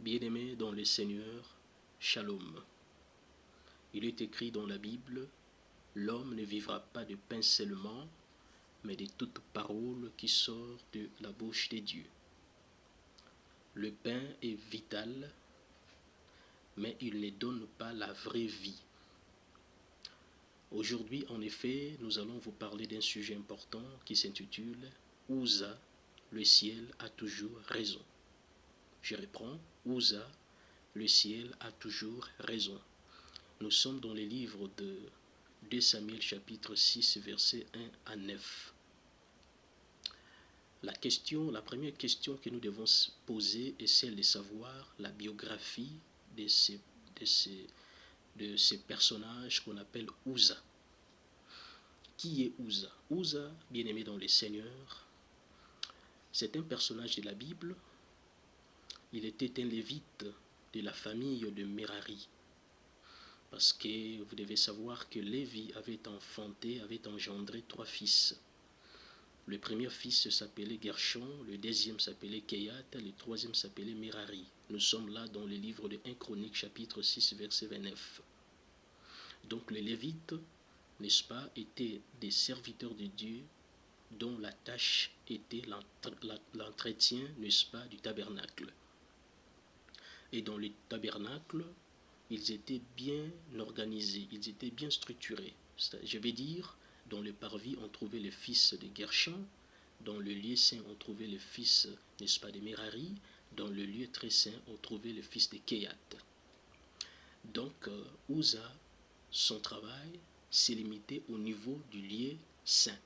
Bien-aimés dans le Seigneur, Shalom. Il est écrit dans la Bible, l'homme ne vivra pas de pain seulement, mais de toute parole qui sort de la bouche de Dieu. Le pain est vital, mais il ne donne pas la vraie vie. Aujourd'hui, en effet, nous allons vous parler d'un sujet important qui s'intitule « Uza, le ciel a toujours raison ». Je reprends, Uza, le ciel a toujours raison. Nous sommes dans les livres de 2 Samuel chapitre 6 versets 1 à 9. La première question que nous devons poser est celle de savoir la biographie de ces personnages qu'on appelle Uza. Qui est Uza? Uza, bien-aimé dans le Seigneur, c'est un personnage de la Bible. Il était un lévite de la famille de Merari. Parce que vous devez savoir que Lévi avait engendré 3 fils. Le premier fils s'appelait Gershon, le deuxième s'appelait Kehat, le troisième s'appelait Merari. Nous sommes là dans le livre de 1 Chronique, chapitre 6, verset 29. Donc les Lévites, n'est-ce pas, étaient des serviteurs de Dieu dont la tâche était l'entretien, n'est-ce pas, du tabernacle. Et dans le tabernacle, ils étaient bien organisés, ils étaient bien structurés. Je vais dire, dans le parvis, on trouvait le fils de Gershon, dans le lieu saint, on trouvait le fils, n'est-ce pas, de Merari, dans le lieu très saint, on trouvait le fils de Kehat. Donc, Uza, son travail s'est limité au niveau du lieu saint.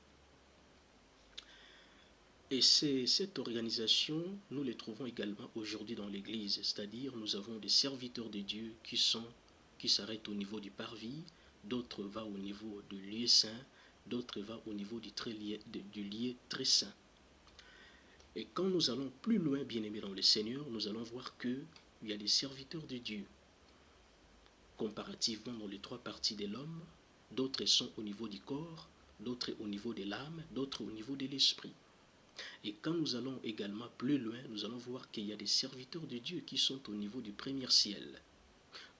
Et cette organisation, nous les trouvons également aujourd'hui dans l'Église, c'est-à-dire nous avons des serviteurs de Dieu qui s'arrêtent au niveau du parvis, d'autres vont au niveau du lieu saint, d'autres vont au niveau du lieu très saint. Et quand nous allons plus loin, bien-aimés dans le Seigneur, nous allons voir qu'il y a des serviteurs de Dieu, comparativement dans les 3 parties de l'homme, d'autres sont au niveau du corps, d'autres au niveau de l'âme, d'autres au niveau de l'esprit. Et quand nous allons également plus loin, nous allons voir qu'il y a des serviteurs de Dieu qui sont au niveau du premier ciel,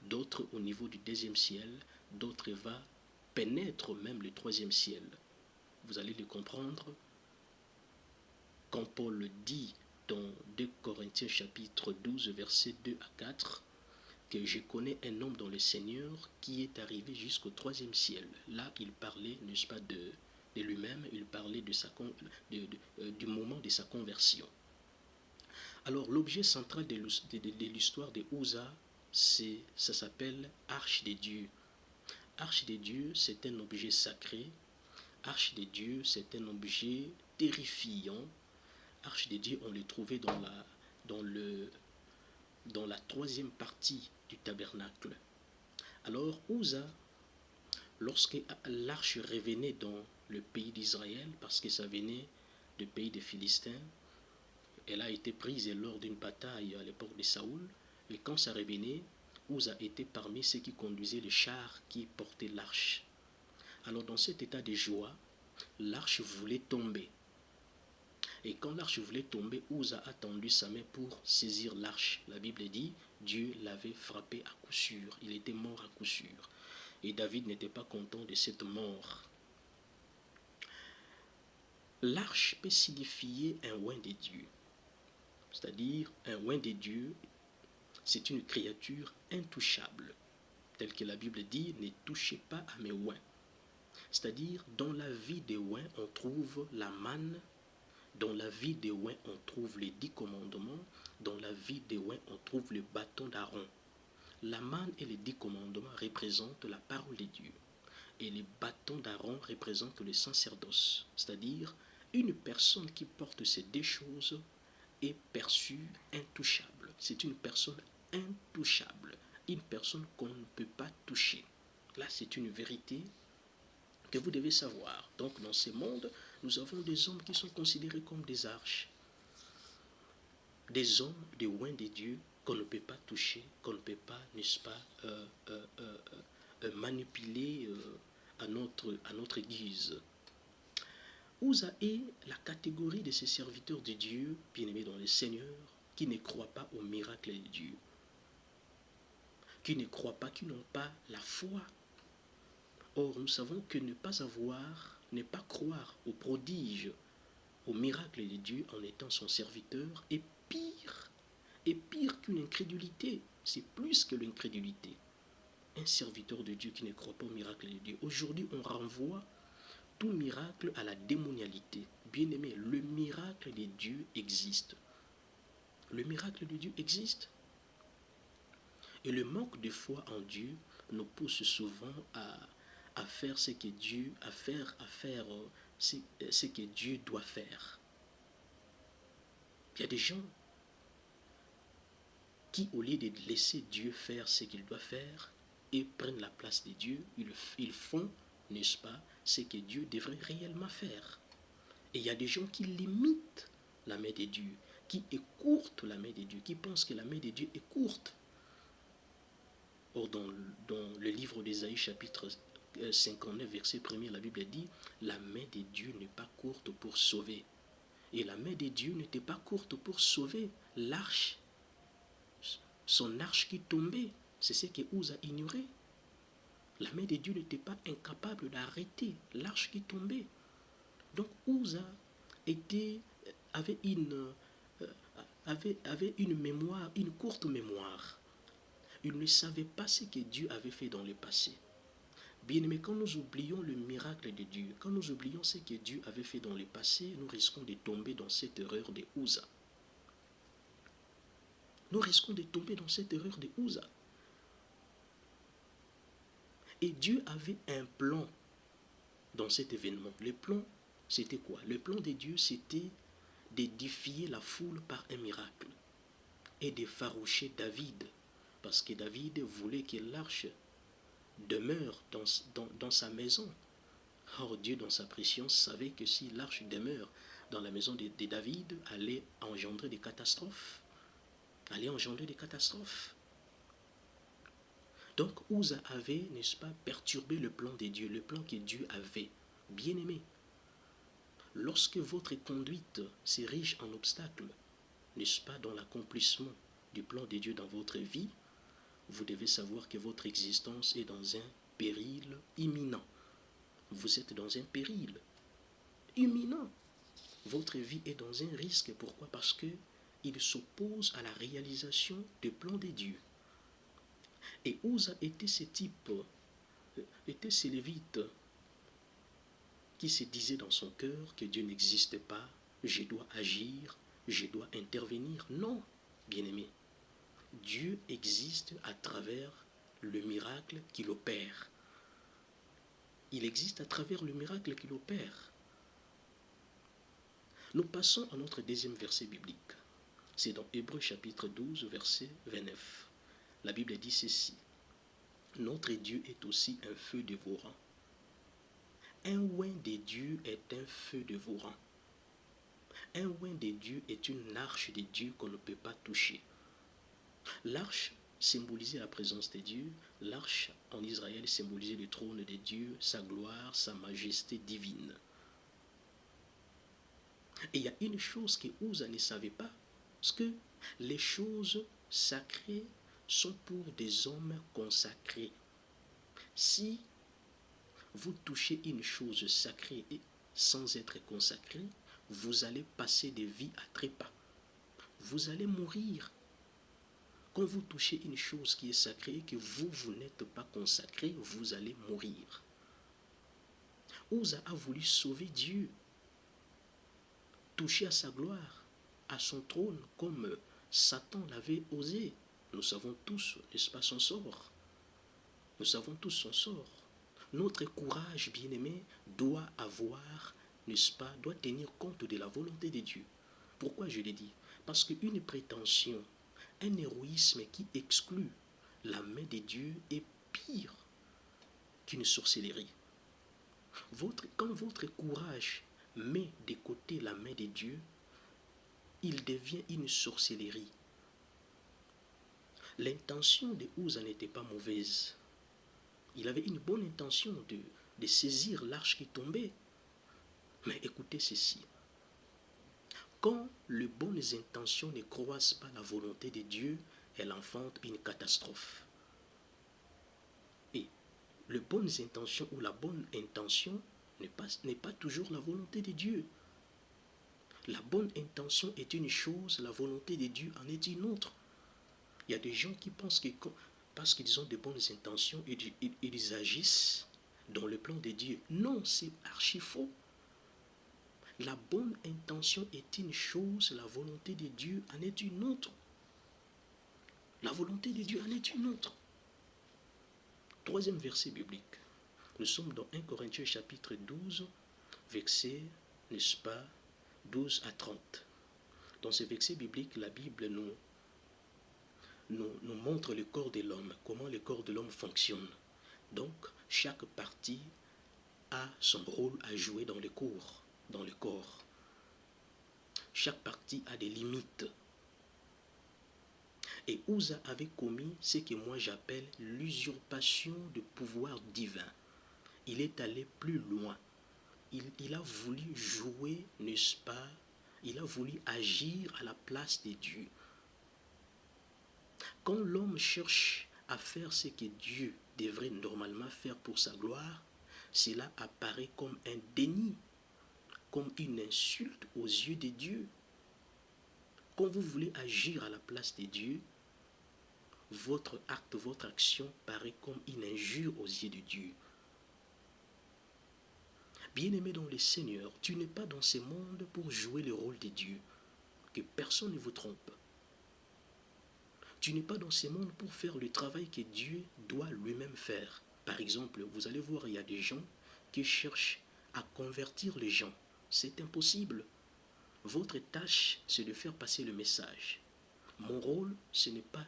d'autres au niveau du deuxième ciel, d'autres vont pénétrer même le 3e ciel. Vous allez le comprendre quand Paul le dit dans 2 Corinthiens chapitre 12, versets 2 à 4, que je connais un homme dans le Seigneur qui est arrivé jusqu'au 3e ciel. Là, il parlait, n'est-ce pas, de lui-même, il parlait du moment de sa conversion. Alors, l'objet central de l'histoire de Uza, ça s'appelle Arche des dieux. Arche des dieux, c'est un objet sacré. Arche des dieux, c'est un objet terrifiant. Arche des dieux, on le trouvait dans la 3e partie du tabernacle. Alors, Uza, lorsque l'arche revenait dans le pays d'Israël, parce que ça venait du pays des Philistins, elle a été prise lors d'une bataille à l'époque de Saoul, et quand ça revenait, Uza était parmi ceux qui conduisaient les chars qui portaient l'arche. Alors dans cet état de joie, l'arche voulait tomber. Et quand l'arche voulait tomber, Uza a tendu sa main pour saisir l'arche. La Bible dit, Dieu l'avait frappé à coup sûr, il était mort à coup sûr. Et David n'était pas content de cette mort. L'arche peut signifier un oint de Dieu. C'est-à-dire, un oint de Dieu, c'est une créature intouchable. Tel que la Bible dit, ne touchez pas à mes oints. C'est-à-dire, dans la vie des oints, on trouve la manne. Dans la vie des oints, on trouve les 10 commandements. Dans la vie des oints, on trouve le bâton d'Aaron. La manne et les 10 commandements représentent la parole de Dieu. Et les bâtons d'Aaron représentent le sacerdoce. C'est-à-dire, une personne qui porte ces 2 choses est perçue intouchable. C'est une personne intouchable. Une personne qu'on ne peut pas toucher. Là, c'est une vérité que vous devez savoir. Donc, dans ce monde, nous avons des hommes qui sont considérés comme des arches. Des hommes, des oints de Dieu qu'on ne peut pas toucher, qu'on ne peut pas, n'est-ce pas, manipuler à notre guise. Uza est la catégorie de ces serviteurs de Dieu, bien-aimés dans le Seigneur, qui ne croient pas au miracle de Dieu, qui ne croient pas, qui n'ont pas la foi. Or, nous savons que ne pas avoir, ne pas croire au prodige, au miracle de Dieu en étant son serviteur est pire qu'une incrédulité. C'est plus que l'incrédulité. Un serviteur de Dieu qui ne croit pas au miracle de Dieu. Aujourd'hui, on renvoie tout miracle à la démonialité. Bien-aimé, le miracle de Dieu existe. Le miracle de Dieu existe. Et le manque de foi en Dieu nous pousse souvent à faire ce que Dieu, à faire ce que Dieu doit faire. Il y a des gens qui, au lieu de laisser Dieu faire ce qu'il doit faire et prennent la place de Dieu, ils font, n'est-ce pas, ce que Dieu devrait réellement faire. Et il y a des gens qui limitent la main de Dieu, qui écourtent la main de Dieu, qui pensent que la main de Dieu est courte. Or, dans le livre d'Ésaïe, chapitre 59, verset 1er, la Bible dit « La main de Dieu n'est pas courte pour sauver. » Et la main de Dieu n'était pas courte pour sauver l'arche. Son arche qui tombait, c'est ce que Uza a ignoré. La main de Dieu n'était pas incapable d'arrêter l'arche qui tombait. Donc Uza avait une mémoire, une courte mémoire. Il ne savait pas ce que Dieu avait fait dans le passé. Bien-aimés, quand nous oublions le miracle de Dieu, quand nous oublions ce que Dieu avait fait dans le passé, nous risquons de tomber dans cette erreur de Uza. Nous risquons de tomber dans cette erreur de Uza. Et Dieu avait un plan dans cet événement. Le plan, c'était quoi? Le plan de Dieu, c'était d'édifier la foule par un miracle et d'effaroucher David, parce que David voulait que l'arche demeure dans sa maison. Or, Dieu, dans sa préscience, savait que si l'arche demeure dans la maison de David, allait engendrer des catastrophes. Donc, Uza avait, n'est-ce pas, perturbé le plan de Dieu, le plan que Dieu avait. Bien-aimé, lorsque votre conduite s'érige en obstacle, n'est-ce pas, dans l'accomplissement du plan de Dieu dans votre vie, vous devez savoir que votre existence est dans un péril imminent. Vous êtes dans un péril imminent. Votre vie est dans un risque. Pourquoi? Parce qu'il s'oppose à la réalisation des plans de Dieu. Et Uza était ce type, était ce lévite qui se disait dans son cœur que Dieu n'existe pas, je dois agir, je dois intervenir. Non, bien-aimé. Dieu existe à travers le miracle qu'il opère. Il existe à travers le miracle qu'il opère. Nous passons à notre deuxième verset biblique. C'est dans Hébreux chapitre 12, verset 29. La Bible dit ceci. Notre Dieu est aussi un feu dévorant. Un oint de Dieu est un feu dévorant. Un oint de Dieu est une arche de Dieu qu'on ne peut pas toucher. L'arche symbolisait la présence de Dieu. L'arche en Israël symbolisait le trône de Dieu, sa gloire, sa majesté divine. Et il y a une chose que Uza ne savait pas, parce que les choses sacrées sont pour des hommes consacrés. Si vous touchez une chose sacrée et sans être consacré, vous allez passer des vies à trépas. Vous allez mourir. Quand vous touchez une chose qui est sacrée et que vous n'êtes pas consacré, vous allez mourir. Uza a voulu sauver Dieu, toucher à sa gloire, à son trône, comme Satan l'avait osé. Nous savons tous, n'est-ce pas, son sort. Nous savons tous son sort. Notre courage, bien-aimé, doit avoir, n'est-ce pas, doit tenir compte de la volonté de Dieu. Pourquoi je l'ai dit? Parce qu'une prétention, un héroïsme qui exclut la main de Dieu est pire qu'une sorcellerie. Quand votre courage met de côté la main de Dieu, il devient une sorcellerie. L'intention de Uza n'était pas mauvaise. Il avait une bonne intention de saisir l'arche qui tombait. Mais écoutez ceci. Quand les bonnes intentions ne croisent pas la volonté de Dieu, elles enfantent une catastrophe. Et les bonnes intentions ou la bonne intention n'est pas toujours la volonté de Dieu. La bonne intention est une chose, la volonté de Dieu en est une autre. Il y a des gens qui pensent que parce qu'ils ont de bonnes intentions, ils agissent dans le plan de Dieu. Non, c'est archi faux. La bonne intention est une chose, la volonté de Dieu en est une autre. La volonté de Dieu en est une autre. Troisième verset biblique. Nous sommes dans 1 Corinthiens chapitre 12, verset, n'est-ce pas, 12 à 30. Dans ce verset biblique, la Bible nous montre le corps de l'homme, comment le corps de l'homme fonctionne. Donc, chaque partie a son rôle à jouer dans le corps. Chaque partie a des limites. Et Uza avait commis ce que moi j'appelle l'usurpation de pouvoir divin. Il est allé plus loin. Il a voulu jouer, n'est-ce pas? Il a voulu agir à la place de Dieu. Quand l'homme cherche à faire ce que Dieu devrait normalement faire pour sa gloire, cela apparaît comme un déni, comme une insulte aux yeux de Dieu. Quand vous voulez agir à la place de Dieu, votre acte, votre action paraît comme une injure aux yeux de Dieu. Bien-aimé dans le Seigneur, tu n'es pas dans ce monde pour jouer le rôle de Dieu. Que personne ne vous trompe. Tu n'es pas dans ce monde pour faire le travail que Dieu doit lui-même faire. Par exemple, vous allez voir, il y a des gens qui cherchent à convertir les gens. C'est impossible. Votre tâche, c'est de faire passer le message. Mon rôle, ce n'est pas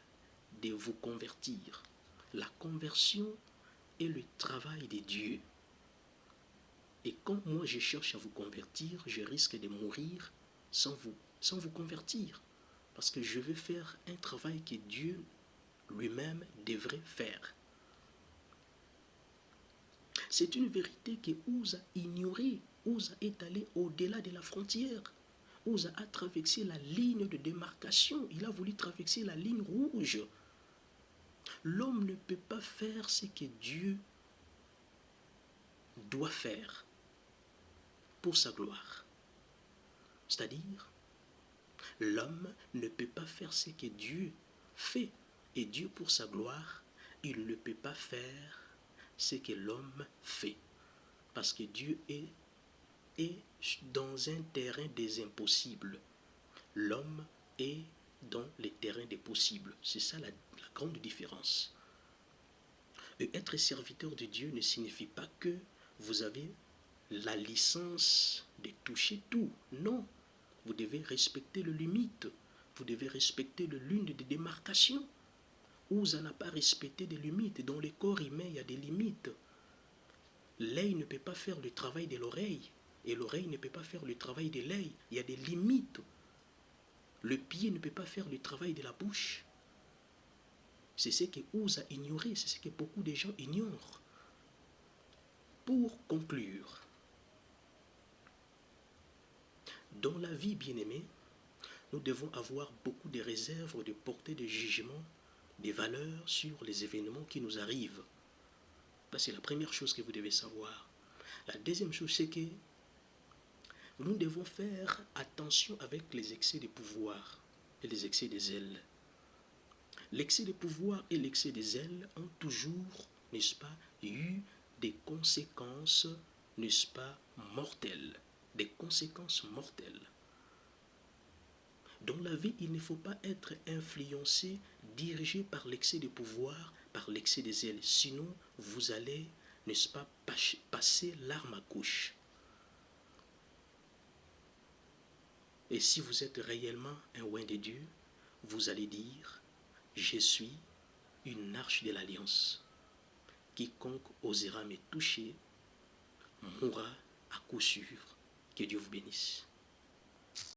de vous convertir. La conversion est le travail de Dieu. Et quand moi je cherche à vous convertir, je risque de mourir sans vous convertir. Parce que je veux faire un travail que Dieu lui-même devrait faire. C'est une vérité que Uza a ignorée. Uza est allé au-delà de la frontière. Uza a traversé la ligne de démarcation. Il a voulu traverser la ligne rouge. L'homme ne peut pas faire ce que Dieu doit faire pour sa gloire. C'est-à-dire, l'homme ne peut pas faire ce que Dieu fait. Et Dieu, pour sa gloire, il ne peut pas faire ce que l'homme fait. Parce que Dieu est dans un terrain des impossibles. L'homme est dans les terrains des possibles. C'est ça la grande différence. Et être serviteur de Dieu ne signifie pas que vous avez la licence de toucher tout. Non. Vous devez respecter les limites. Vous devez respecter le ligne de démarcation. Uza n'a pas respecté des limites. Dans le corps humain, il y a des limites. L'œil ne peut pas faire le travail de l'oreille. Et l'oreille ne peut pas faire le travail de l'œil. Il y a des limites. Le pied ne peut pas faire le travail de la bouche. C'est ce que Uza a ignoré. C'est ce que beaucoup de gens ignorent. Pour conclure, dans la vie bien-aimée, nous devons avoir beaucoup de réserves, de porter des jugements, des valeurs sur les événements qui nous arrivent. C'est la première chose que vous devez savoir. La deuxième chose, c'est que nous devons faire attention avec les excès de pouvoir et les excès de zèle. L'excès de pouvoir et l'excès de zèle ont toujours, n'est-ce pas, eu des conséquences, n'est-ce pas, mortelles. Des conséquences mortelles. Dans la vie, il ne faut pas être influencé, dirigé par l'excès de pouvoir, par l'excès de zèle. Sinon, vous allez, n'est-ce pas, passer l'arme à gauche. Et si vous êtes réellement un oint de Dieu, vous allez dire, je suis une arche de l'alliance. Quiconque osera me toucher mourra à coup sûr. Que Dieu vous bénisse.